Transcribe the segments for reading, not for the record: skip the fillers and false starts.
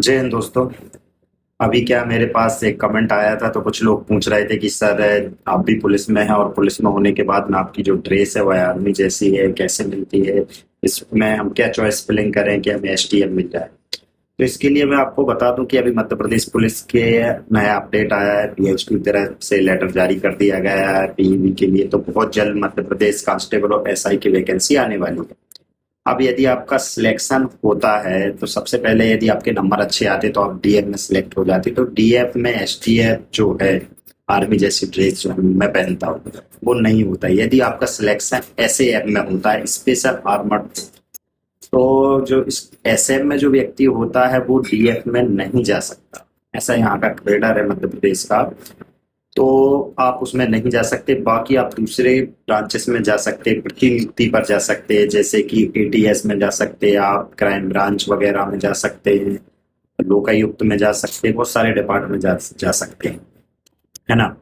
जय हिंद दोस्तों। अभी क्या मेरे पास एक कमेंट आया था, तो कुछ लोग पूछ रहे थे कि सर आप भी पुलिस में हैं और पुलिस में होने के बाद में आपकी जो ड्रेस है वह आर्मी जैसी है, कैसे मिलती है? इसमें हम क्या चॉइस फिलिंग करें कि हमें एसटीएफ मिल जाए? तो इसके लिए मैं आपको बता दूं कि अभी मध्य प्रदेश पुलिस के नया अपडेट आया है। पीएचडी की तरफ से लेटर जारी कर दिया गया है पीईबी के लिए। तो बहुत जल्द मध्य प्रदेश कांस्टेबल और एसआई की वैकेंसी आने वाली है। अब यदि आपका सिलेक्शन होता है तो सबसे पहले यदि आपके नंबर अच्छे आते तो आप डीएफ में सिलेक्ट हो जाते। तो डीएफ में एसटीएफ जो है, आर्मी जैसी ड्रेस जो मैं पहनता हूँ, वो नहीं होता। यदि आपका सिलेक्शन एसएएफ में होता है, स्पेशल आर्मर्ड, तो जो इस एसएएफ में जो व्यक्ति होता है वो डीएफ में नहीं जा सकता। ऐसा यहाँ का कैडर है मध्य प्रदेश का। तो आप उसमें नहीं जा सकते। बाकी आप दूसरे ब्रांचेस में जा सकते हैं, प्रतिनियुक्ति पर जा सकते हैं, जैसे कि एटीएस में जा सकते हैं, आप क्राइम ब्रांच वगैरह में जा सकते हैं, लोकायुक्त में जा सकते हैं, बहुत सारे डिपार्टमेंट में जा सकते हैं, है ना।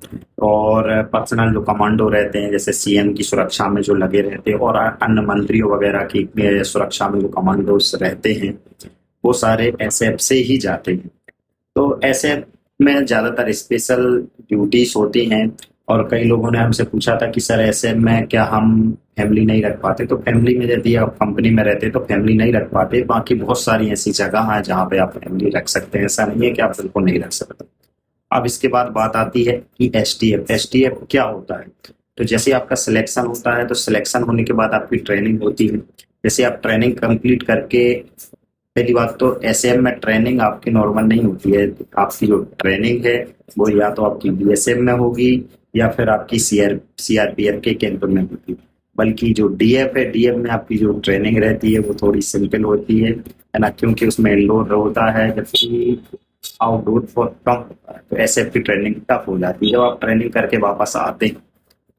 और पर्सनल जो कमांडो रहते हैं, जैसे सीएम की सुरक्षा में जो लगे रहते हैं और अन्य मंत्रियों वगैरह की सुरक्षा में जो कमांडोस रहते हैं, वो सारे एसएफ से ही जाते हैं। तो ऐसे में ज़्यादातर स्पेशल ड्यूटीज होती हैं। और कई लोगों ने हमसे पूछा था कि सर ऐसे में क्या हम फैमिली नहीं रख पाते? तो फैमिली में यदि आप कंपनी में रहते तो फैमिली नहीं रख पाते। बाकी बहुत सारी ऐसी जगह हैं जहाँ पे आप फैमिली रख सकते हैं। ऐसा नहीं है कि आप बिल्कुल नहीं रख सकते। अब इसके बाद बात आती है कि एसटीएफ। एसटीएफ क्या होता है? तो जैसे आपका सिलेक्शन होता है तो सिलेक्शन होने के बाद आपकी ट्रेनिंग होती है। जैसे आप ट्रेनिंग कंप्लीट करके, पहली बात तो एसएएफ में ट्रेनिंग आपकी नॉर्मल नहीं होती है। आपकी जो ट्रेनिंग है वो या तो आपकी बीएसएफ में होगी या फिर आपकी सीआरपीएफ के कैंप में होगी। बल्कि जो डीएफ है, डीएफ में आपकी जो ट्रेनिंग रहती है वो थोड़ी सिंपल होती है ना, क्योंकि उसमें इंडोर होता है जबकि आउटडोर फॉर कम होता है। तो एसएफ की ट्रेनिंग टफ हो जाती है। जब आप ट्रेनिंग करके वापस आते हैं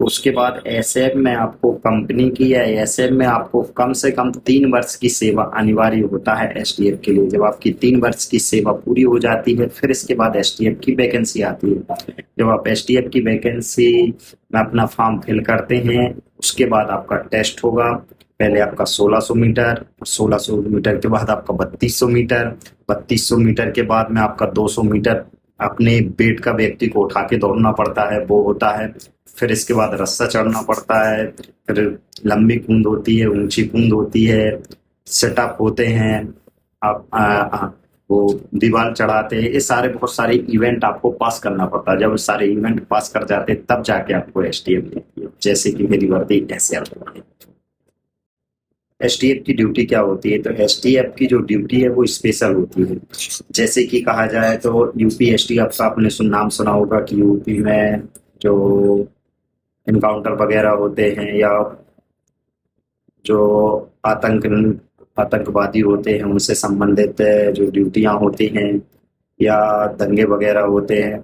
तो उसके बाद एसएफ में आपको कंपनी की या एसएफ में आपको कम से कम 3 वर्ष की सेवा अनिवार्य होता है एसटीएफ के लिए। जब आपकी 3 वर्ष की सेवा पूरी हो जाती है फिर इसके बाद एसटीएफ की वैकेंसी आती है। जब आप एसटीएफ की वैकेंसी में अपना फॉर्म फिल करते हैं उसके बाद आपका टेस्ट होगा। पहले आपका 1600 मीटर, 1600 मीटर के बाद आपका 3200 मीटर, 3200 मीटर के बाद में आपका 200 मीटर अपने वेट का व्यक्ति को उठा के दौड़ना पड़ता है, वो होता है। फिर इसके बाद रस्सा चढ़ना पड़ता है। फिर लंबी कूद होती है, ऊंची कूद होती है, सेटअप होते हैं, आप वो दीवार चढ़ाते हैं। ये सारे बहुत सारे इवेंट आपको पास करना पड़ता है। जब सारे इवेंट पास कर जाते हैं तब जाके आपको एसटीएफ मिलती है। जैसे कि मेरी वर्दी ऐसे आती है। एसटीएफ की ड्यूटी क्या होती है? तो एसटीएफ की जो ड्यूटी है वो स्पेशल होती है। जैसे कि कहा जाए तो यूपी एसटीएफ का आपने नाम सुना होगा कि यूपी में जो इनकाउंटर वगैरह होते हैं या जो आतंकवादी होते हैं उनसे संबंधित जो ड्यूटियां होती हैं या दंगे वगैरह होते हैं,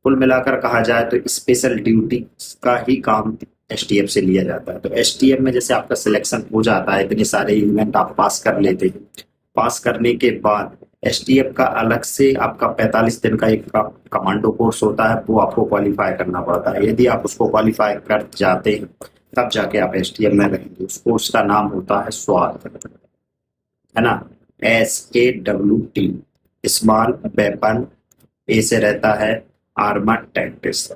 कुल मिलाकर कहा जाए तो स्पेशल ड्यूटी का ही काम एसटीएफ से लिया जाता है। तो एसटीएफ में जैसे आपका सिलेक्शन हो जाता है, इतने सारे इवेंट आप पास कर लेते हैं। पास करने के बाद एसटीएफ का अलग से आपका 45 दिन का एक कमांडो कोर्स होता है, वो आपको क्वालिफाई करना पड़ता है। यदि आप उसको क्वालिफाई कर जाते हैं तब जाके आप एसटीएफ में रहेंगे। उस कोर्स का नाम होता है स्वाट, है ना। SAWT, small weapon. ए से रहता है आर्मर टैक्टिक्स।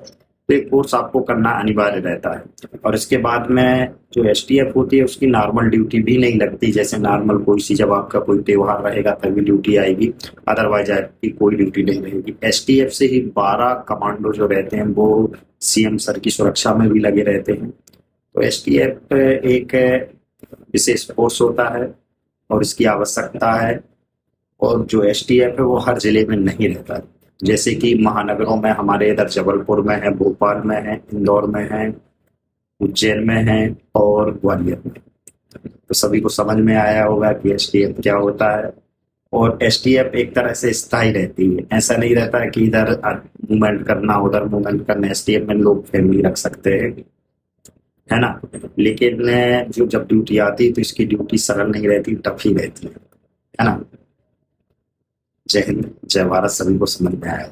तो एक कोर्स आपको करना अनिवार्य रहता है। और इसके बाद में जो एसटीएफ होती है उसकी नॉर्मल ड्यूटी भी नहीं लगती। जैसे नॉर्मल कोई सी जब आपका कोई त्योहार रहेगा तभी ड्यूटी आएगी, अदरवाइज आपकी कोई ड्यूटी नहीं रहेगी। एसटीएफ से ही 12 कमांडो जो रहते हैं वो सीएम सर की सुरक्षा में भी लगे रहते हैं। तो एसटीएफ एक विशेष फोर्स होता है और इसकी आवश्यकता है। और जो एसटीएफ है वो हर जिले में नहीं रहता है। जैसे कि महानगरों में हमारे इधर जबलपुर में है, भोपाल में है, इंदौर में है, उज्जैन में है और ग्वालियर में। तो सभी को समझ में आया होगा कि एसटीएफ क्या होता है। और एसटीएफ एक तरह से स्थायी रहती है। ऐसा नहीं रहता है कि इधर मूवमेंट करना उधर मूवमेंट करना। एसटीएफ में लोग फैमिली रख सकते हैं, है ना। लेकिन जो जब ड्यूटी आती है तो इसकी ड्यूटी सरल नहीं रहती, टफ ही रहती है ना। जय हिंद, जय भारत। सभी को समझ में आया।